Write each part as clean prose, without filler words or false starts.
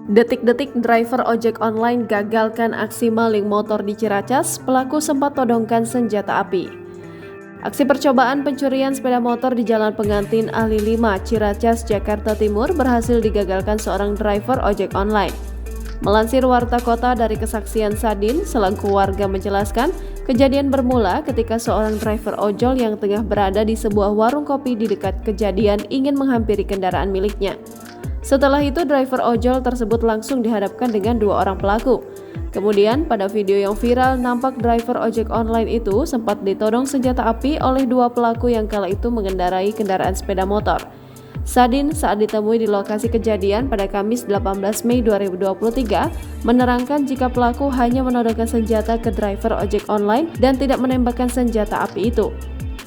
Detik-detik driver ojek online gagalkan aksi maling motor di Ciracas, pelaku sempat todongkan senjata api. Aksi percobaan pencurian sepeda motor di Jalan Pengantin Ali 5, Ciracas, Jakarta Timur berhasil digagalkan seorang driver ojek online. Melansir Warta Kota dari kesaksian Sadin, selaku warga menjelaskan, kejadian bermula ketika seorang driver ojol yang tengah berada di sebuah warung kopi di dekat kejadian ingin menghampiri kendaraan miliknya. Setelah itu, driver ojol tersebut langsung dihadapkan dengan dua orang pelaku. Kemudian, pada video yang viral, nampak driver ojek online itu sempat ditodong senjata api oleh dua pelaku yang kala itu mengendarai kendaraan sepeda motor. Sadin saat ditemui di lokasi kejadian pada Kamis 18 Mei 2023 menerangkan jika pelaku hanya menodongkan senjata ke driver ojek online dan tidak menembakkan senjata api itu.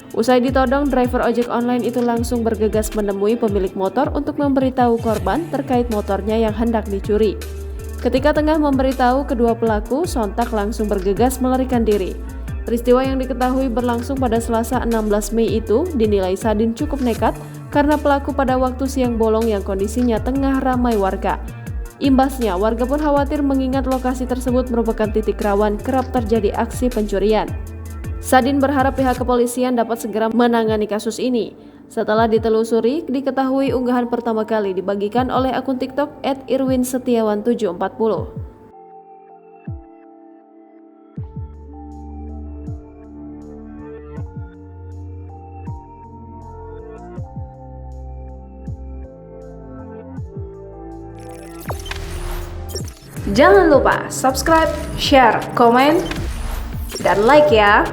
Usai ditodong, driver ojek online itu langsung bergegas menemui pemilik motor untuk memberitahu korban terkait motornya yang hendak dicuri. Ketika tengah memberitahu, kedua pelaku sontak langsung bergegas melarikan diri. Peristiwa yang diketahui berlangsung pada Selasa 16 Mei itu dinilai Sadin cukup nekat karena pelaku pada waktu siang bolong yang kondisinya tengah ramai warga. Imbasnya, warga pun khawatir mengingat lokasi tersebut merupakan titik rawan kerap terjadi aksi pencurian. Sadin berharap pihak kepolisian dapat segera menangani kasus ini. Setelah ditelusuri, diketahui unggahan pertama kali dibagikan oleh akun TikTok @irwinsetiawan740. Jangan lupa subscribe, share, komen, dan like ya.